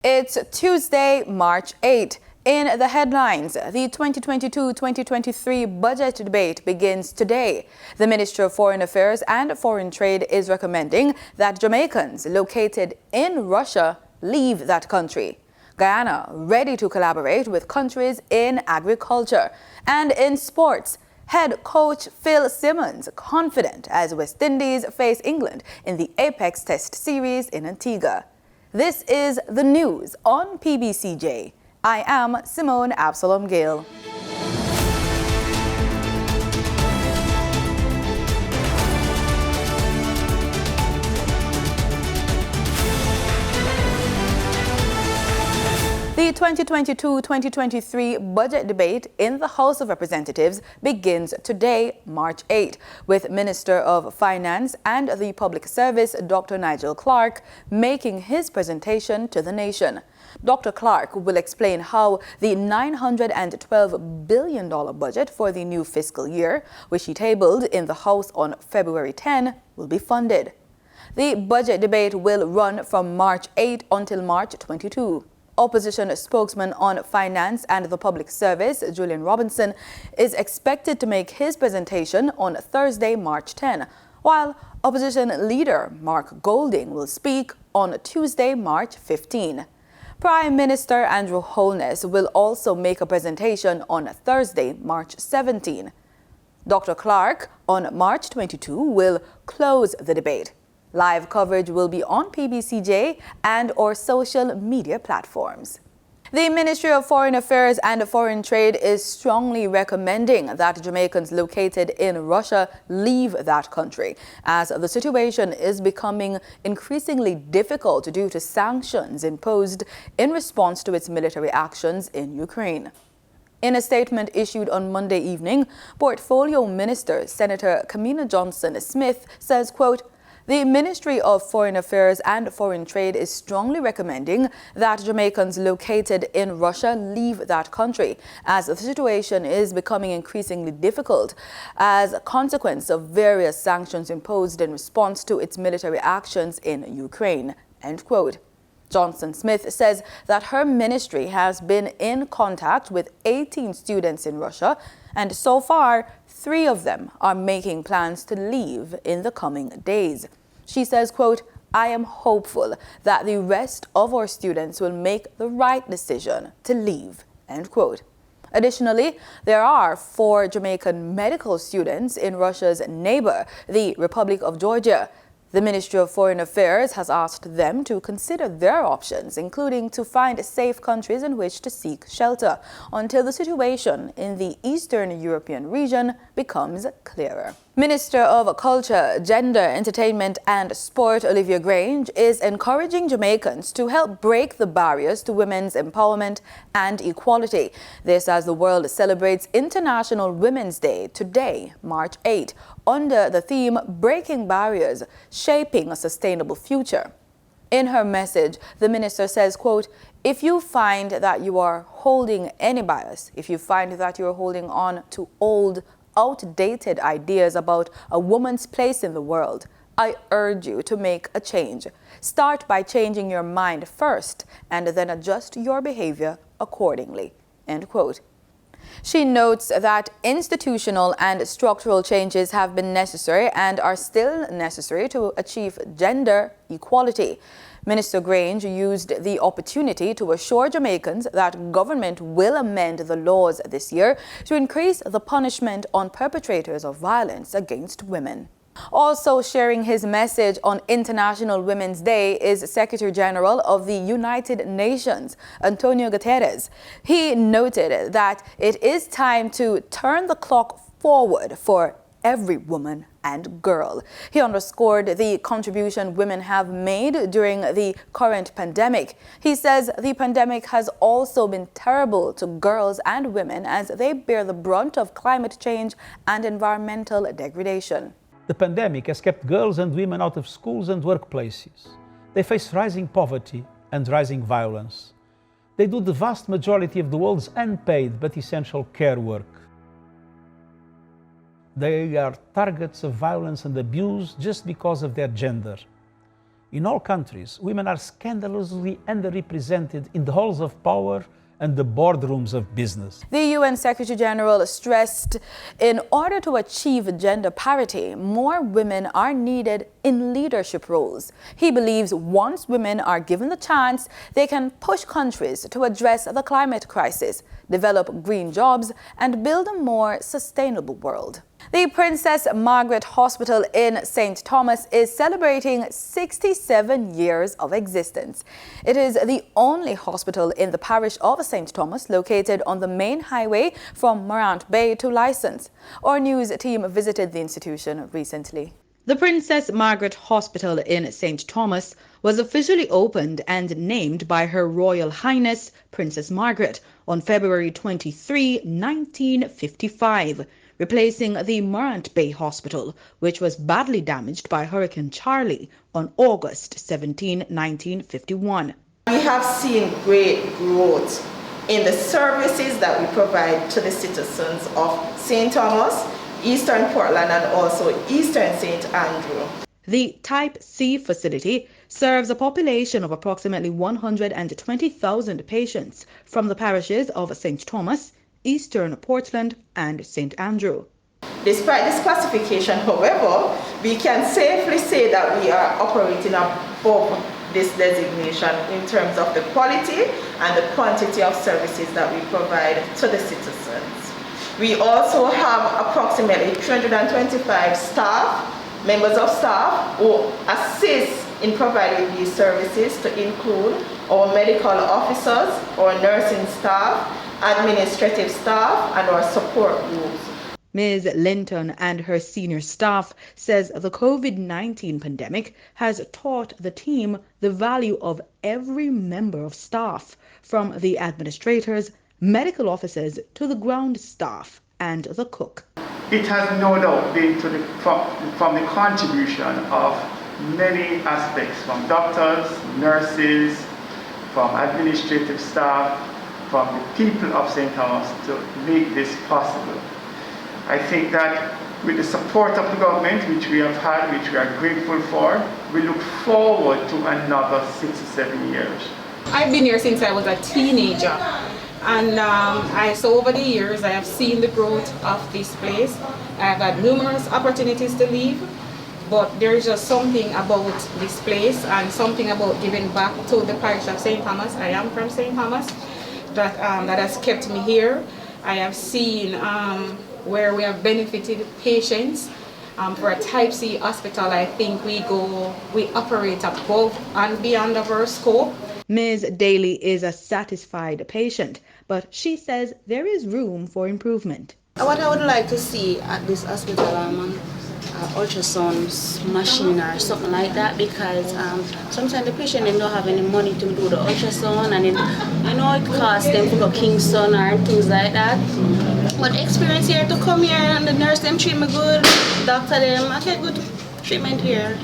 It's Tuesday, March 8. In the headlines, the 2022-2023 budget debate begins today. The Ministry of Foreign Affairs and Foreign Trade is recommending that Jamaicans located in Russia leave that country. Guyana ready to collaborate with countries in agriculture. And in sports, head coach Phil Simmons confident as West Indies face England in the Apex Test Series in Antigua. This is the news on PBCJ. I am Simone Absalom Gale. The 2022-2023 budget debate in the House of Representatives begins today, March 8, with Minister of Finance and the Public Service, Dr. Nigel Clarke, making his presentation to the nation. Dr. Clarke will explain how the $912 billion budget for the new fiscal year, which he tabled in the House on February 10, will be funded. The budget debate will run from March 8 until March 22. Opposition spokesman on finance and the public service, Julian Robinson, is expected to make his presentation on Thursday, March 10, while opposition leader Mark Golding will speak on Tuesday, March 15. Prime Minister Andrew Holness will also make a presentation on Thursday, March 17. Dr. Clarke on March 22 will close the debate. Live coverage will be on PBCJ and or social media platforms. The Ministry of Foreign Affairs and Foreign Trade is strongly recommending that Jamaicans located in Russia leave that country, as the situation is becoming increasingly difficult due to sanctions imposed in response to its military actions in Ukraine. In a statement issued on Monday evening, Portfolio Minister Senator Kamina Johnson-Smith says, quote, "The Ministry of Foreign Affairs and Foreign Trade is strongly recommending that Jamaicans located in Russia leave that country, as the situation is becoming increasingly difficult as a consequence of various sanctions imposed in response to its military actions in Ukraine." End quote. Johnson-Smith says that her ministry has been in contact with 18 students in Russia, and so far, 3 of them are making plans to leave in the coming days. She says, quote, "I am hopeful that the rest of our students will make the right decision to leave," end quote. Additionally, there are 4 Jamaican medical students in Russia's neighbor, the Republic of Georgia. The Ministry of Foreign Affairs has asked them to consider their options, including to find safe countries in which to seek shelter, until the situation in the Eastern European region becomes clearer. Minister of Culture, Gender, Entertainment and Sport, Olivia Grange, is encouraging Jamaicans to help break the barriers to women's empowerment and equality. This as the world celebrates International Women's Day today, March 8, under the theme Breaking Barriers, Shaping a Sustainable Future. In her message, the minister says, quote, "If you find that you are holding any bias, if you find that you're holding on to old, outdated ideas about a woman's place in the world, I urge you to make a change. Start by changing your mind first and then adjust your behavior accordingly." End quote. She notes that institutional and structural changes have been necessary and are still necessary to achieve gender equality. Minister Grange used the opportunity to assure Jamaicans that government will amend the laws this year to increase the punishment on perpetrators of violence against women. Also sharing his message on International Women's Day is Secretary General of the United Nations, Antonio Guterres. He noted that it is time to turn the clock forward for every woman and girl. He underscored the contribution women have made during the current pandemic. He says the pandemic has also been terrible to girls and women as they bear the brunt of climate change and environmental degradation. The pandemic has kept girls and women out of schools and workplaces. They face rising poverty and rising violence. They do the vast majority of the world's unpaid but essential care work. They are targets of violence and abuse just because of their gender. In all countries, women are scandalously underrepresented in the halls of power and the boardrooms of business. The UN Secretary General stressed in order to achieve gender parity, more women are needed in leadership roles. He believes once women are given the chance, they can push countries to address the climate crisis, develop green jobs, and build a more sustainable world. The Princess Margaret Hospital in St. Thomas is celebrating 67 years of existence. It is the only hospital in the parish of St. Thomas located on the main highway from Morant Bay to License. Our news team visited the institution recently. The Princess Margaret Hospital in St. Thomas was officially opened and named by Her Royal Highness Princess Margaret on February 23, 1955. Replacing the Morant Bay Hospital, which was badly damaged by Hurricane Charlie on August 17, 1951. We have seen great growth in the services that we provide to the citizens of St. Thomas, Eastern Portland, and also Eastern St. Andrew. The Type C facility serves a population of approximately 120,000 patients from the parishes of St. Thomas, Eastern Portland, and St. Andrew. Despite this classification, however, we can safely say that we are operating above this designation in terms of the quality and the quantity of services that we provide to the citizens. We also have approximately 325 staff, members of staff, who assist in providing these services, to include our medical officers, our nursing staff, administrative staff, and our support groups. Ms. Linton and her senior staff says the COVID-19 pandemic has taught the team the value of every member of staff, from the administrators, medical officers, to the ground staff and the cook. It has no doubt been from the contribution of many aspects, from doctors, nurses, from administrative staff, from the people of St. Thomas, to make this possible. I think that with the support of the government, which we have had, which we are grateful for, we look forward to another 6 to 7 years. I've been here since I was a teenager, and so over the years I have seen the growth of this place. I've had numerous opportunities to leave, but there is just something about this place and something about giving back to the parish of St. Thomas. I am from St. Thomas. That has kept me here. I have seen where we have benefited patients. For a Type C hospital, I think we operate above and beyond of our scope. Ms. Daly is a satisfied patient, but she says there is room for improvement. What I would like to see at this hospital, ultrasound machine or something like that, because sometimes the patient don't have any money to do the ultrasound, and it costs them to go Kingston or things like that. But the experience here to come here, and the nurse them treat me good, doctor them, I get good treatment here.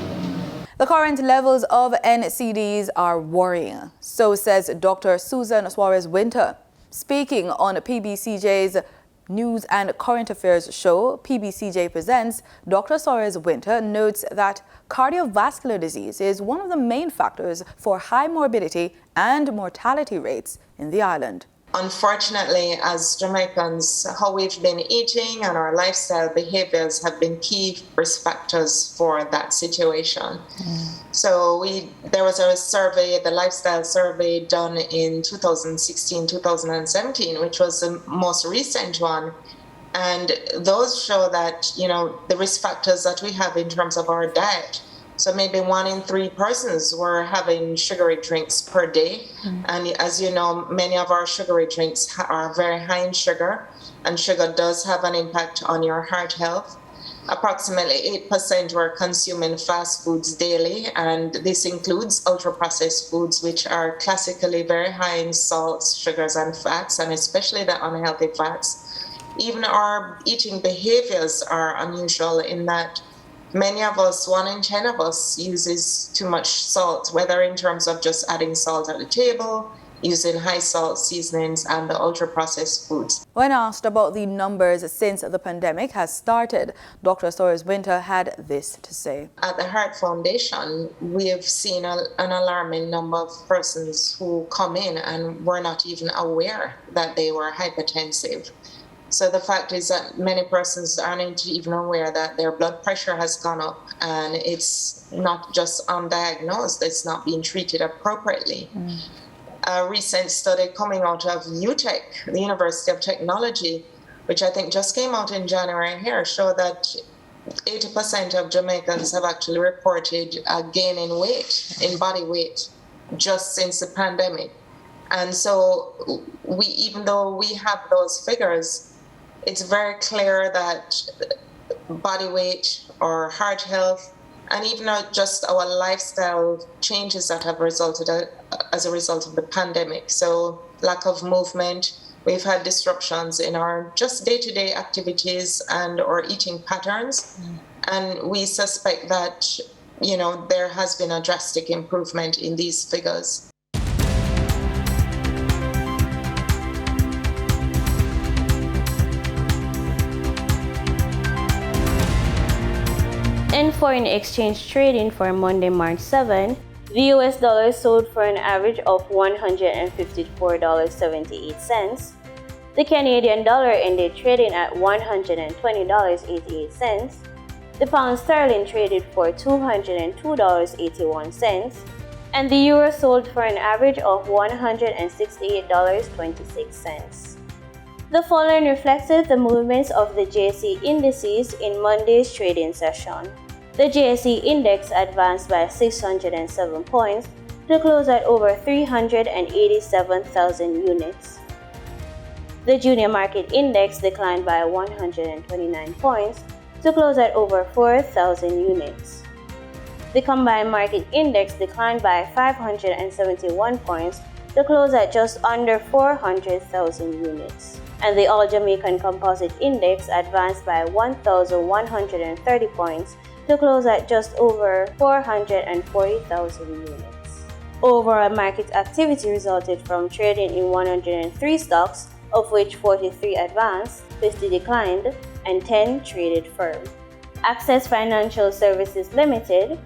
The current levels of NCDs are worrying, so says Dr. Susan Suarez-Winter. Speaking on PBCJ's News and Current Affairs show, PBCJ Presents, Dr. Suarez-Winter notes that cardiovascular disease is one of the main factors for high morbidity and mortality rates in the island. Unfortunately, as Jamaicans, how we've been eating and our lifestyle behaviors have been key risk factors for that situation. So there was a survey, the lifestyle survey done in 2016-2017, which was the most recent one. And those show that, the risk factors that we have in terms of our diet. So maybe 1 in 3 persons were having sugary drinks per day. And as you know, many of our sugary drinks are very high in sugar, and sugar does have an impact on your heart health. Approximately 8% were consuming fast foods daily, and this includes ultra-processed foods, which are classically very high in salts, sugars, and fats, and especially the unhealthy fats. Even our eating behaviors are unusual in that many of us, 1 in 10 of us, uses too much salt, whether in terms of just adding salt at the table, using high salt seasonings and the ultra-processed foods. When asked about the numbers since the pandemic has started, Dr. Soares-Winter had this to say. At the Heart Foundation, we have seen an alarming number of persons who come in and were not even aware that they were hypertensive. So the fact is that many persons aren't even aware that their blood pressure has gone up, and it's not just undiagnosed, it's not being treated appropriately. A recent study coming out of UTech, the University of Technology, which I think just came out in January here, showed that 80% of Jamaicans have actually reported a gain in weight, in body weight, just since the pandemic. And so even though we have those figures, it's very clear that body weight or heart health, and even just our lifestyle changes that have resulted as a result of the pandemic. So lack of movement, we've had disruptions in our just day-to-day activities and or eating patterns. And we suspect that, there has been a drastic improvement in these figures. In foreign exchange trading for Monday, March 7, the US dollar sold for an average of $154.78. The Canadian dollar ended trading at $120.88. The pound sterling traded for $202.81. And the euro sold for an average of $168.26. The following reflected the movements of the JSE indices in Monday's trading session. The JSE index advanced by 607 points to close at over 387,000 units. The junior market index declined by 129 points to close at over 4,000 units. The combined market index declined by 571 points to close at just under 400,000 units. And the All Jamaican Composite Index advanced by 1,130 points to close at just over 440,000 units. Overall market activity resulted from trading in 103 stocks, of which 43 advanced, 50 declined, and 10 traded firm. Access Financial Services Limited,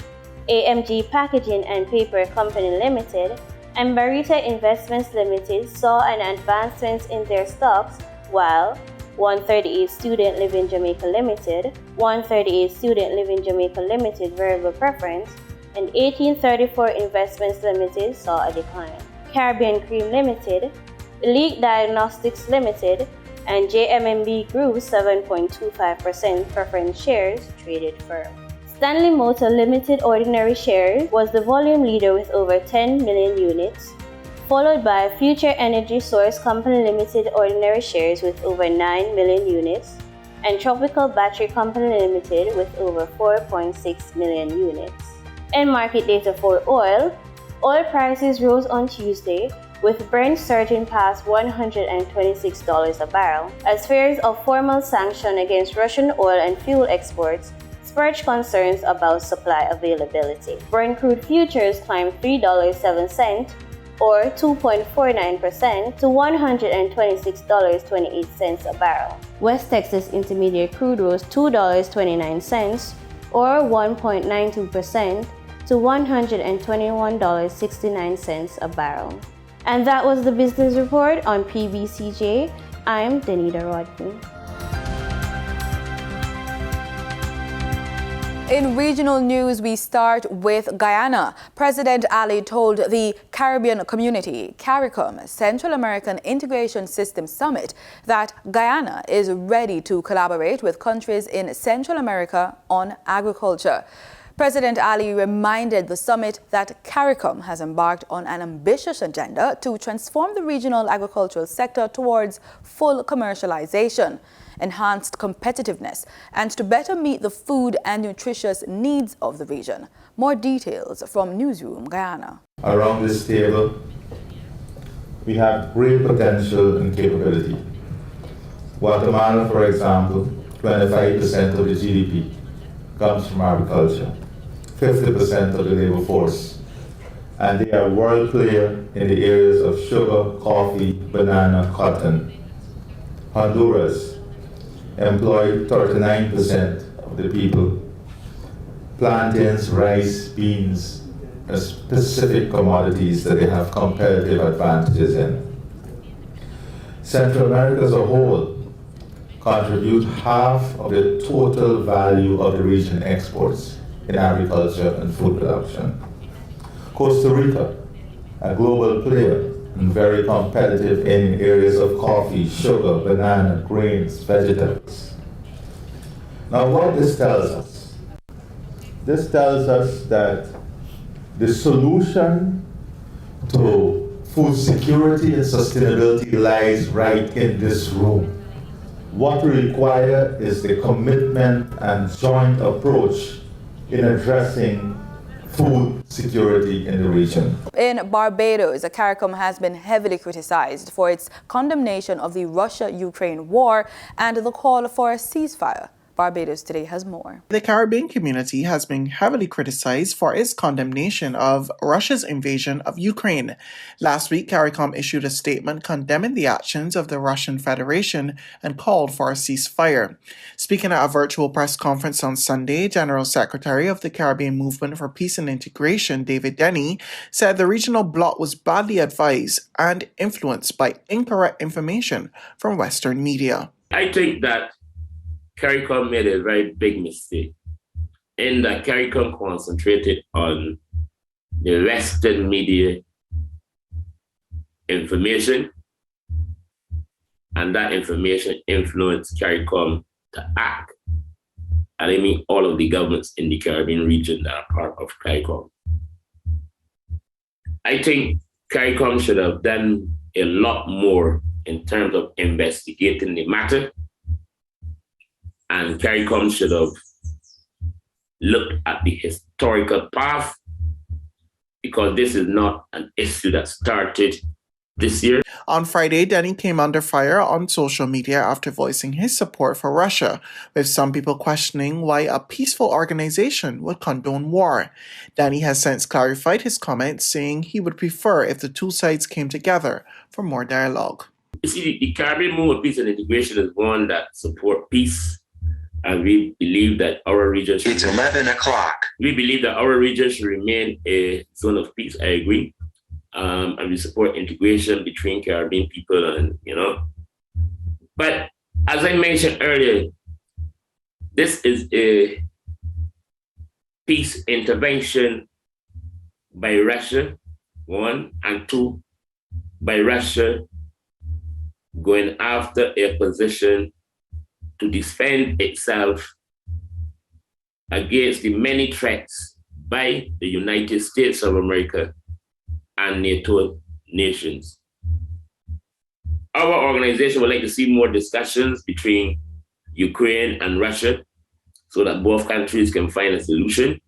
AMG Packaging and Paper Company Limited, and Marital Investments Limited saw an advancement in their stocks, while 138 Student Living Jamaica Limited, 138 Student Living Jamaica Limited Variable Preference, and 1834 Investments Limited saw a decline. Caribbean Cream Limited, Elite Diagnostics Limited, and JMMB grew 7.25% preference shares traded firm. Stanley Motor Limited ordinary shares was the volume leader with over 10 million units, followed by Future Energy Source Company Limited ordinary shares with over 9 million units, and Tropical Battery Company Limited with over 4.6 million units. In market data for oil prices rose on Tuesday, with Brent surging past $126 a barrel, as fears of formal sanction against Russian oil and fuel exports spurred concerns about supply availability. Brent crude futures climbed $3.07, or 2.49% to $126.28 a barrel. West Texas Intermediate crude rose $2.29, or 1.92% to $121.69 a barrel. And that was the business report on PBCJ. I'm Danita Rodney. In regional news, we start with Guyana. President Ali told the Caribbean Community, CARICOM, Central American Integration System Summit, that Guyana is ready to collaborate with countries in Central America on agriculture. President Ali reminded the summit that CARICOM has embarked on an ambitious agenda to transform the regional agricultural sector towards full commercialization, enhanced competitiveness, and to better meet the food and nutritious needs of the region. More details from Newsroom Guyana. Around this table, we have great potential and capability. Guatemala, for example, 25% of the GDP comes from agriculture, 50% of the labor force. and they are a world player in the areas of sugar, coffee, banana, cotton. Honduras employ 39% of the people. Plantains, rice, beans are specific commodities that they have competitive advantages in. Central America as a whole contribute half of the total value of the region exports in agriculture and food production. Costa Rica, a global player and very competitive in areas of coffee, sugar, banana, grains, vegetables. Now what this tells us? This tells us that the solution to food security and sustainability lies right in this room. What we require is the commitment and joint approach in addressing food security in the region. In Barbados, CARICOM has been heavily criticized for its condemnation of the Russia-Ukraine war and the call for a ceasefire. Barbados Today has more. The Caribbean community has been heavily criticized for its condemnation of Russia's invasion of Ukraine. Last week, CARICOM issued a statement condemning the actions of the Russian Federation and called for a ceasefire. Speaking at a virtual press conference on Sunday, General Secretary of the Caribbean Movement for Peace and Integration, David Denny, said the regional bloc was badly advised and influenced by incorrect information from Western media. I think that CARICOM made a very big mistake in that CARICOM concentrated on the Western media information, and that information influenced CARICOM to act. And I mean all of the governments in the Caribbean region that are part of CARICOM. I think CARICOM should have done a lot more in terms of investigating the matter. And CARICOM should have looked at the historical path, because this is not an issue that started this year. On Friday, Denny came under fire on social media after voicing his support for Russia, with some people questioning why a peaceful organization would condone war. Denny has since clarified his comments, saying he would prefer if the two sides came together for more dialogue. You see, the Caribbean Movement of Peace and Integration is one that supports peace. And we believe that our region should... It's 11 o'clock. We believe that our region should remain a zone of peace. I agree. And we support integration between Caribbean people and, But as I mentioned earlier, this is a peace intervention by Russia, one, and two, by Russia going after a position to defend itself against the many threats by the United States of America and NATO nations. Our organization would like to see more discussions between Ukraine and Russia so that both countries can find a solution.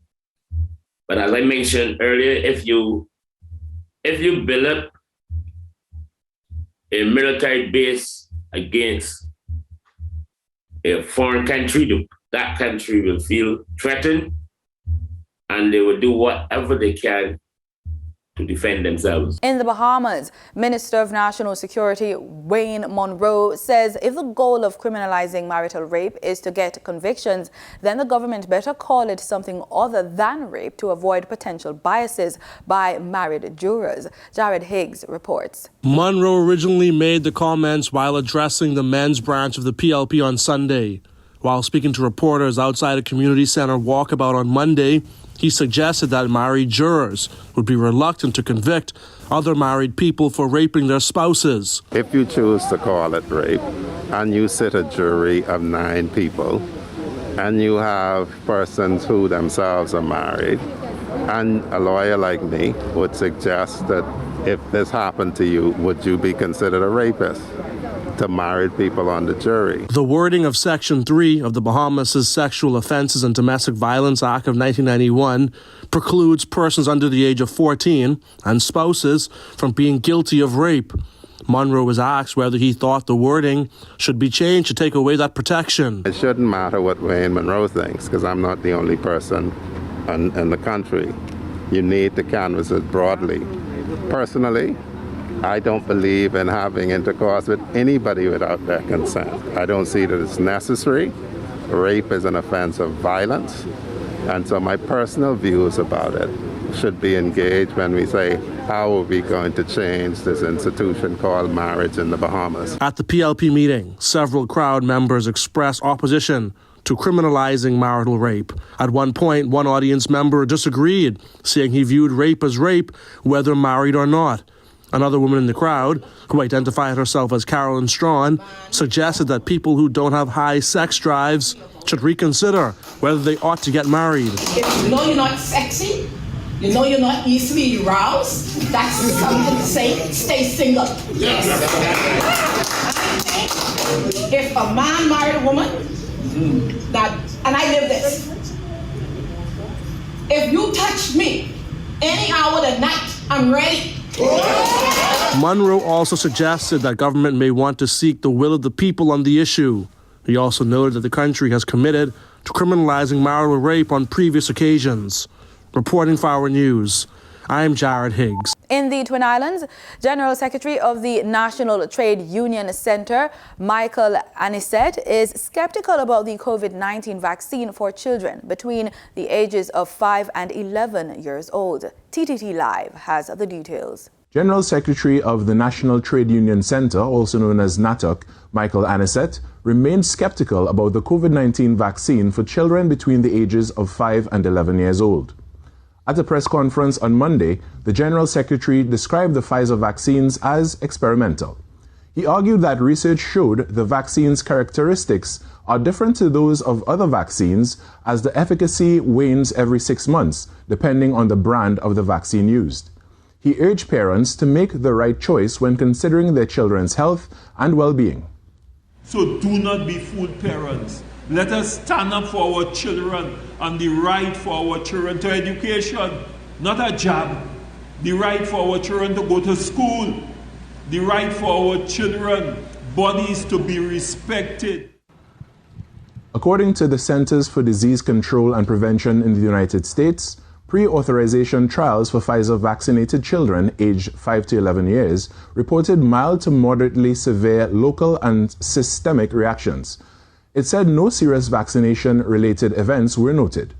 But as I mentioned earlier, if you build up a military base against a foreign country, that country will feel threatened, and they will do whatever they can to defend themselves. In the Bahamas, Minister of National Security Wayne Monroe says if the goal of criminalizing marital rape is to get convictions, then the government better call it something other than rape to avoid potential biases by married jurors. Jared Higgs reports. Monroe originally made the comments while addressing the men's branch of the PLP on Sunday. While speaking to reporters outside a community center walkabout on Monday, he suggested that married jurors would be reluctant to convict other married people for raping their spouses. If you choose to call it rape and you sit a jury of 9 people and you have persons who themselves are married, and a lawyer like me would suggest that if this happened to you, would you be considered a rapist? To married people on the jury. The wording of Section 3 of the Bahamas' Sexual Offenses and Domestic Violence Act of 1991 precludes persons under the age of 14 and spouses from being guilty of rape. Monroe was asked whether he thought the wording should be changed to take away that protection. It shouldn't matter what Wayne Monroe thinks, because I'm not the only person in the country. You need to canvass it broadly. Personally, I don't believe in having intercourse with anybody without their consent. I don't see that it's necessary. Rape is an offense of violence. And so my personal views about it should be engaged when we say, how are we going to change this institution called marriage in the Bahamas? At the PLP meeting, several crowd members expressed opposition to criminalizing marital rape. At one point, one audience member disagreed, saying he viewed rape as rape, whether married or not. Another woman in the crowd, who identified herself as Carolyn Strawn, suggested that people who don't have high sex drives should reconsider whether they ought to get married. If you know you're not sexy, you know you're not easily aroused, that's something to say, stay single. Yes. If a man married a woman, and I live this, if you touch me any hour of the night, I'm ready. Munro also suggested that government may want to seek the will of the people on the issue. He also noted that the country has committed to criminalizing marital rape on previous occasions. Reporting for Our News, I'm Jared Higgs. In the Twin Islands, General Secretary of the National Trade Union Center, Michael Anisette, is skeptical about the COVID-19 vaccine for children between the ages of 5 and 11 years old. TTT Live has the details. General Secretary of the National Trade Union Center, also known as NATUC, Michael Anisette, remained skeptical about the COVID-19 vaccine for children between the ages of 5 and 11 years old. At a press conference on Monday, the General Secretary described the Pfizer vaccines as experimental. He argued that research showed the vaccine's characteristics are different to those of other vaccines, as the efficacy wanes every 6 months, depending on the brand of the vaccine used. He urged parents to make the right choice when considering their children's health and well-being. So do not be fooled, parents. Let us stand up for our children and the right for our children to education, not a job. The right for our children to go to school. The right for our children, bodies to be respected. According to the Centers for Disease Control and Prevention in the United States, pre-authorization trials for Pfizer-vaccinated children aged 5 to 11 years reported mild to moderately severe local and systemic reactions. It said no serious vaccination-related events were noted.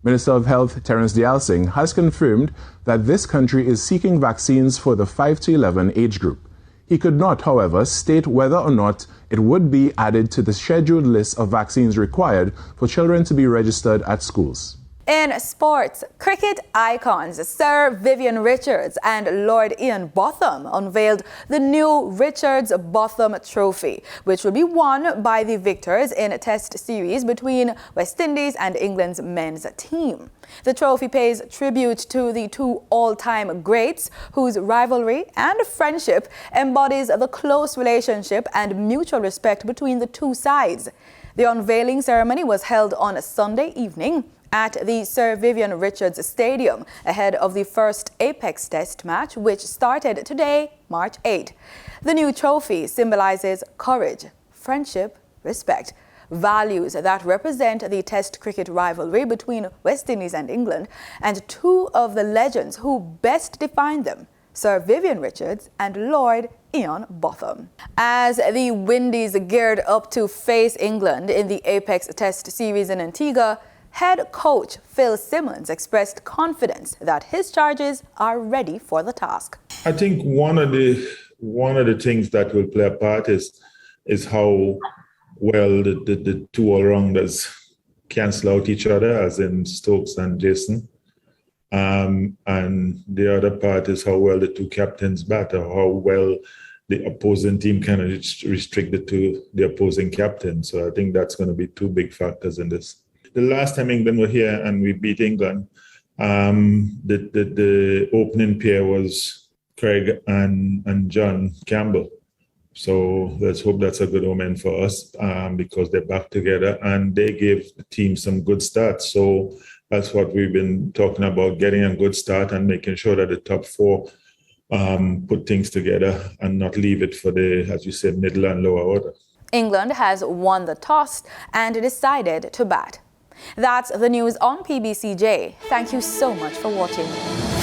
Minister of Health Terence Dialsing has confirmed that this country is seeking vaccines for the 5 to 11 age group. He could not, however, state whether or not it would be added to the scheduled list of vaccines required for children to be registered at schools. In sports, cricket icons Sir Vivian Richards and Lord Ian-Botham unveiled the new Richards-Botham Trophy, which will be won by the victors in a test series between West Indies and England's men's team. The trophy pays tribute to the two all-time greats whose rivalry and friendship embodies the close relationship and mutual respect between the two sides. The unveiling ceremony was held on a Sunday evening at the Sir Vivian Richards Stadium ahead of the first Apex Test match, which started today, March 8. The new trophy symbolizes courage, friendship, respect, values that represent the Test cricket rivalry between West Indies and England, and two of the legends who best define them, Sir Vivian Richards and Lord Ian-Botham. As the Windies geared up to face England in the Apex Test series in Antigua, head coach Phil Simmons expressed confidence that his charges are ready for the task. I think one of the things that will play a part is how well the two all-rounders cancel out each other, as in Stokes and Jason. And the other part is how well the two captains bat, or how well the opposing team can restrict the opposing captain. So I think that's going to be two big factors in this. The last time England were here and we beat England, the opening pair was Craig and John Campbell. So let's hope that's a good omen for us, because they're back together and they gave the team some good starts. So that's what we've been talking about, getting a good start and making sure that the top four put things together and not leave it for the, as you said, middle and lower order. England has won the toss and decided to bat. That's the news on PBCJ. Thank you so much for watching.